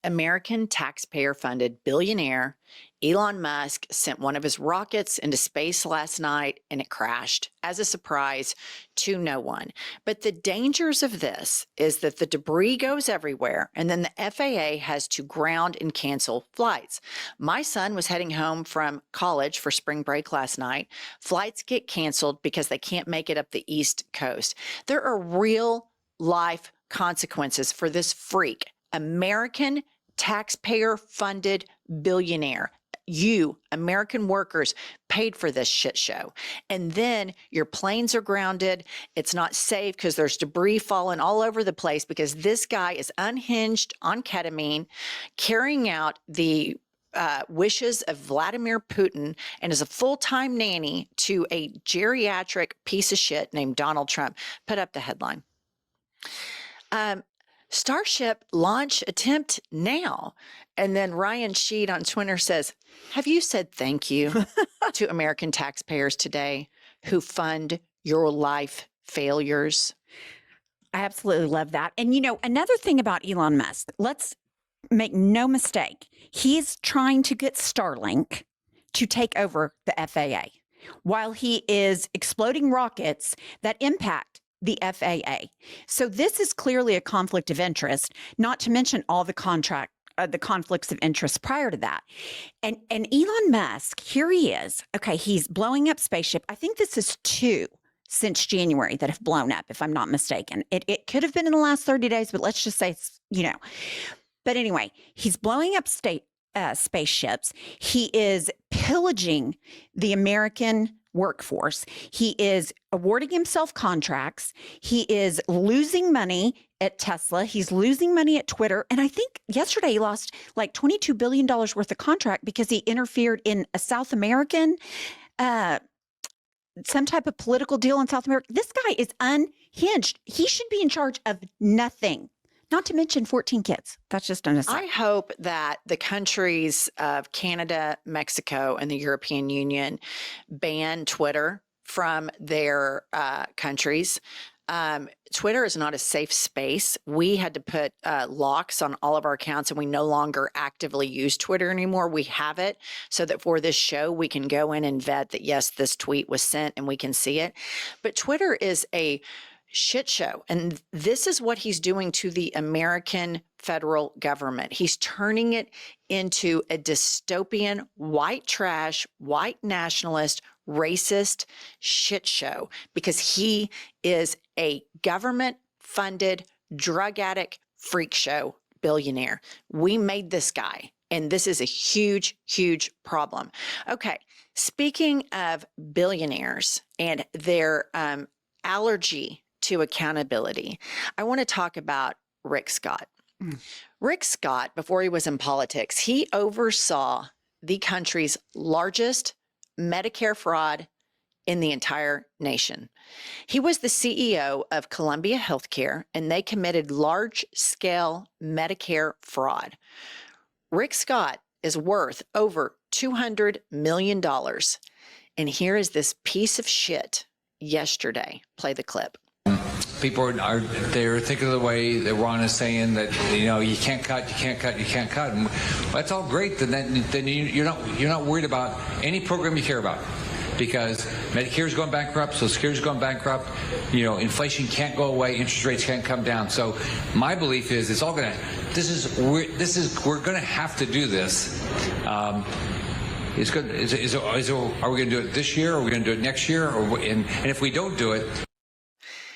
American taxpayer-funded billionaire Elon Musk sent one of his rockets into space last night and it crashed as a surprise to no one. But the dangers of this is that the debris goes everywhere and then the FAA has to ground and cancel flights. My son was heading home from college for spring break last night. Flights get canceled because they can't make it up the East Coast. There are real life consequences for this freak, American taxpayer-funded billionaire. You, American workers, paid for this shit show. And then your planes are grounded. It's not safe because there's debris falling all over the place because this guy is unhinged on ketamine, carrying out the wishes of Vladimir Putin and is a full-time nanny to a geriatric piece of shit named Donald Trump. Put up the headline. Starship launch attempt now. And then Ryan Sheed on Twitter says, have you said thank you to American taxpayers today who fund your life failures? I absolutely love that. And, another thing about Elon Musk, let's make no mistake. He's trying to get Starlink to take over the FAA while he is exploding rockets that impact the FAA. So this is clearly a conflict of interest, not to mention all the conflicts of interest prior to that. And Elon Musk, here he is. Okay, he's blowing up spaceship. I think this is 2 since January that have blown up, if I'm not mistaken. It could have been in the last 30 days, but let's just say, But anyway, he's blowing up spaceships. He is pillaging the American workforce. He is awarding himself contracts. He is losing money at Tesla. He's losing money at Twitter. And I think yesterday he lost like $22 billion worth of contract because he interfered in a South American, some type of political deal in South America. This guy is unhinged. He should be in charge of nothing. Not to mention 14 kids. That's just an aside. I hope that the countries of Canada, Mexico, and the European Union ban Twitter from their countries. Twitter is not a safe space. We had to put locks on all of our accounts and we no longer actively use Twitter anymore. We have it so that for this show, we can go in and vet that, yes, this tweet was sent and we can see it. But Twitter is a shit show. And this is what he's doing to the American federal government. He's turning it into a dystopian, white trash, white nationalist, racist shit show because he is a government-funded drug addict freak show billionaire. We made this guy, and this is a huge, huge problem. Okay, speaking of billionaires and their allergy to accountability, I want to talk about Rick Scott. Rick Scott, before he was in politics, he oversaw the country's largest Medicare fraud in the entire nation. He was the CEO of Columbia Healthcare, and they committed large-scale Medicare fraud. Rick Scott is worth over $200 million. And here is this piece of shit yesterday. Play the clip. People they're thinking of the way that Ron is saying that you can't cut, and that's all great. Then you're not worried about any program you care about because Medicare's going bankrupt, Social Security's going bankrupt. Inflation can't go away, interest rates can't come down. So my belief is it's all gonna. We're gonna have to do this. It's good. Are we going to do it this year? Or are we going to do it next year? And if we don't do it.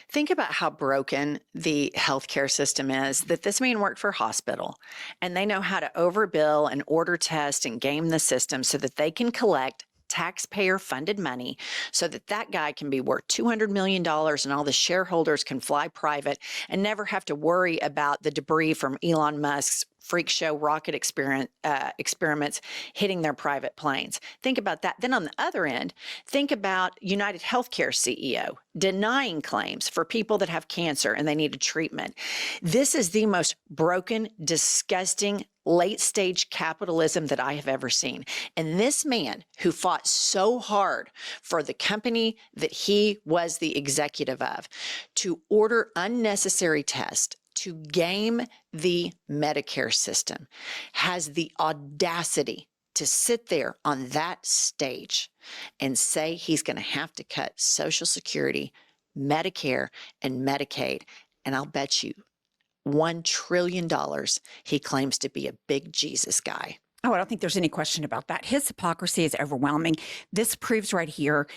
Think about how broken the healthcare system is, that this man worked for a hospital and they know how to overbill and order tests and game the system so that they can collect taxpayer funded money so that that guy can be worth $200 million and all the shareholders can fly private and never have to worry about the debris from Elon Musk's freak show rocket experiments hitting their private planes. Think about that. Then on the other end, think about United Healthcare CEO denying claims for people that have cancer and they need a treatment. This is the most broken, disgusting, late-stage capitalism that I have ever seen. And this man who fought so hard for the company that he was the executive of to order unnecessary tests to game the Medicare system, has the audacity to sit there on that stage and say he's going to have to cut Social Security, Medicare, and Medicaid. And I'll bet you $1 trillion he claims to be a big Jesus guy. Oh, I don't think there's any question about that. His hypocrisy is overwhelming. This proves right here,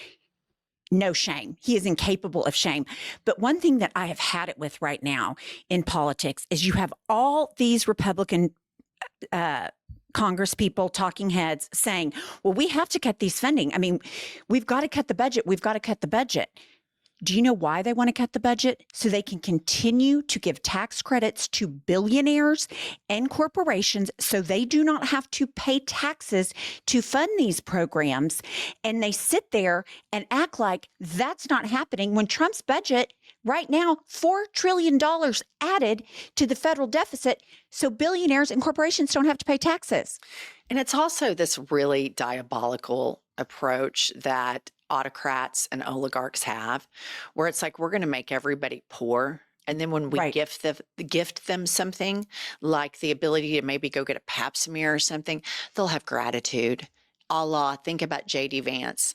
no shame. He is incapable of shame. But one thing that I have had it with right now in politics is you have all these Republican Congress people, talking heads saying, well, we have to cut these funding. I mean, we've got to cut the budget. We've got to cut the budget. Do you know why they want to cut the budget? So they can continue to give tax credits to billionaires and corporations so they do not have to pay taxes to fund these programs. And they sit there and act like that's not happening when Trump's budget right now, $4 trillion added to the federal deficit so billionaires and corporations don't have to pay taxes. And it's also this really diabolical approach that autocrats and oligarchs have, where it's like, we're going to make everybody poor. And then when we gift them something like the ability to maybe go get a pap smear or something, they'll have gratitude. Allah, think about J.D. Vance.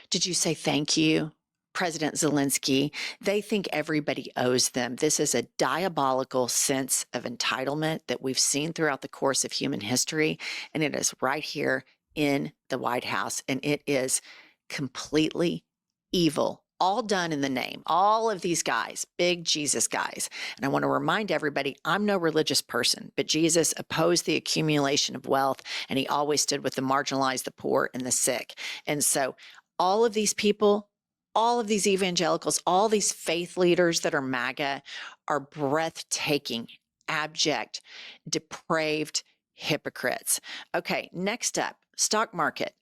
Did you say thank you? President Zelensky, they think everybody owes them. This is a diabolical sense of entitlement that we've seen throughout the course of human history. And it is right here in the White House. And it is completely evil, all done in the name. All of these guys, big Jesus guys. And I want to remind everybody, I'm no religious person, but Jesus opposed the accumulation of wealth, and he always stood with the marginalized, the poor, and the sick. And so all of these people, all of these evangelicals, all these faith leaders that are MAGA are breathtaking, abject, depraved hypocrites. Okay, next up, stock market.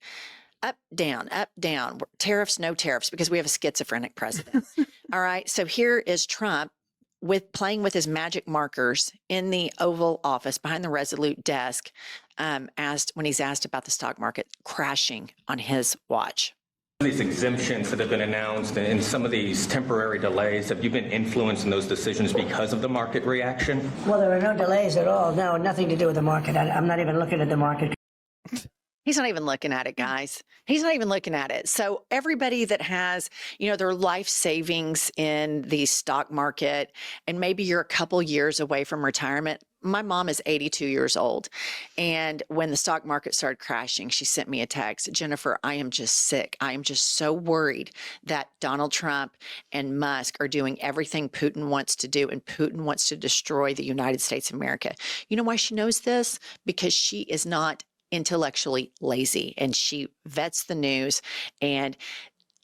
Up, down, tariffs, no tariffs, because we have a schizophrenic president. All right. So here is Trump playing with his magic markers in the Oval Office behind the Resolute desk, when he's asked about the stock market crashing on his watch. These exemptions that have been announced and some of these temporary delays, have you been influenced in those decisions because of the market reaction? Well, there are no delays at all. No, nothing to do with the market. I'm not even looking at the market. He's not even looking at it, guys. He's not even looking at it. So everybody that has, their life savings in the stock market, and maybe you're a couple years away from retirement. My mom is 82 years old. And when the stock market started crashing, she sent me a text. Jennifer, I am just sick. I am just so worried that Donald Trump and Musk are doing everything Putin wants to do, and Putin wants to destroy the United States of America. You know why she knows this? Because she is not intellectually lazy, and she vets the news. And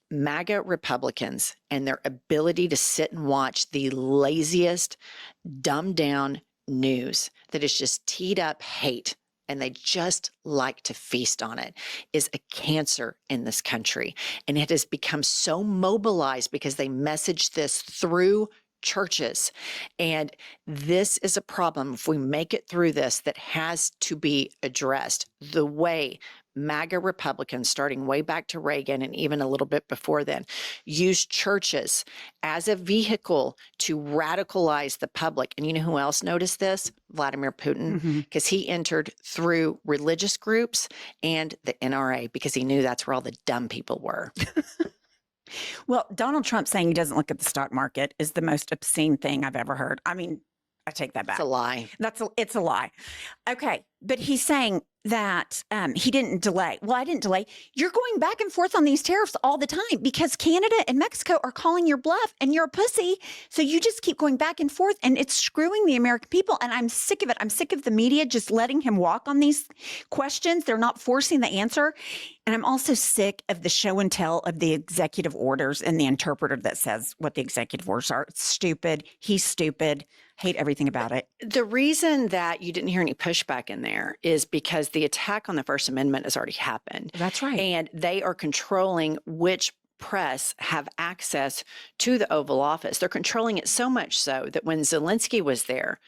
MAGA Republicans and their ability to sit and watch the laziest, dumbed down news that is just teed up hate, and they just like to feast on it, is a cancer in this country. And it has become so mobilized because they message this through churches. And this is a problem, if we make it through this, that has to be addressed. The way MAGA Republicans, starting way back to Reagan and even a little bit before then, used churches as a vehicle to radicalize the public. And you know who else noticed this? Vladimir Putin, because he entered through religious groups and the NRA, because he knew that's where all the dumb people were. Well, Donald Trump saying he doesn't look at the stock market is the most obscene thing I've ever heard. I mean, I take that back. It's a lie. It's a lie. Okay. But he's saying that he didn't delay. Well, I didn't delay. You're going back and forth on these tariffs all the time because Canada and Mexico are calling your bluff and you're a pussy. So you just keep going back and forth, and it's screwing the American people. And I'm sick of it. I'm sick of the media just letting him walk on these questions. They're not forcing the answer. And I'm also sick of the show and tell of the executive orders and the interpreter that says what the executive orders are. It's stupid. He's stupid. Hate everything about it. The reason that you didn't hear any pushback in there is because the attack on the First Amendment has already happened. That's right. And they are controlling which press have access to the Oval Office. They're controlling it so much so that when Zelensky was there,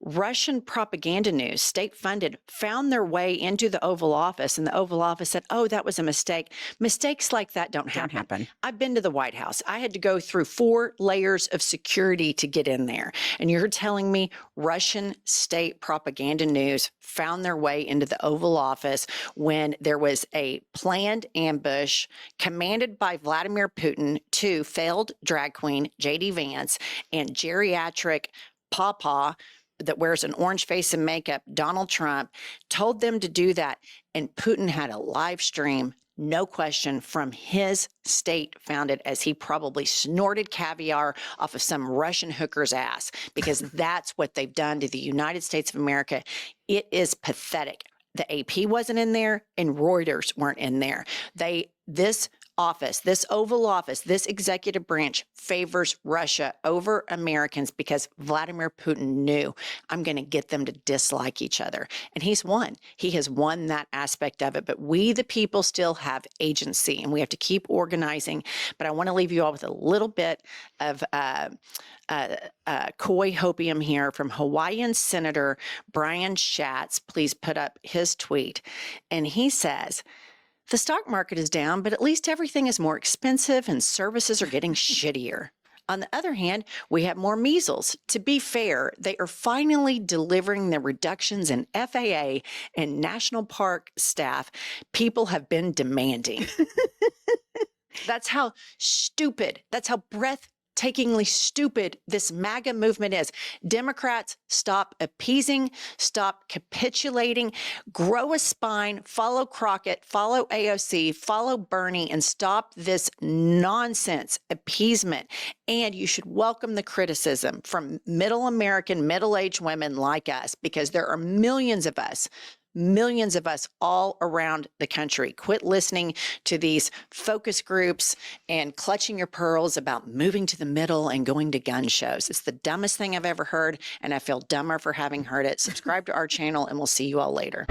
Russian propaganda news, state funded, found their way into the Oval Office, and the Oval Office said, oh, that was a mistake. Mistakes like that don't happen. I've been to the White House. I had to go through 4 layers of security to get in there. And you're telling me Russian state propaganda news found their way into the Oval Office when there was a planned ambush commanded by Vladimir Putin to failed drag queen J.D. Vance and geriatric pawpaw that wears an orange face and makeup, Donald Trump, told them to do that. And Putin had a live stream, no question, from his state founded, as he probably snorted caviar off of some Russian hooker's ass, because that's what they've done to the United States of America. It is pathetic. The AP wasn't in there and Reuters weren't in there. This office, this Oval Office, this executive branch favors Russia over Americans because Vladimir Putin knew, I'm going to get them to dislike each other. And he's won. He has won that aspect of it. But we, the people, still have agency, and we have to keep organizing. But I want to leave you all with a little bit of coy hopium here from Hawaiian Senator Brian Schatz. Please put up his tweet. And he says, the stock market is down, but at least everything is more expensive and services are getting shittier. On the other hand, we have more measles. To be fair, they are finally delivering the reductions in FAA and national park staff people have been demanding. That's how stupid, that's how breathtakingly stupid this MAGA movement is. Democrats, stop appeasing, stop capitulating, grow a spine, follow Crockett, follow AOC, follow Bernie, and stop this nonsense appeasement. And you should welcome the criticism from middle American, middle-aged women like us, because there are millions of us all around the country. Quit listening to these focus groups and clutching your pearls about moving to the middle and going to gun shows. It's the dumbest thing I've ever heard, and I feel dumber for having heard it. Subscribe to our channel, and we'll see you all later.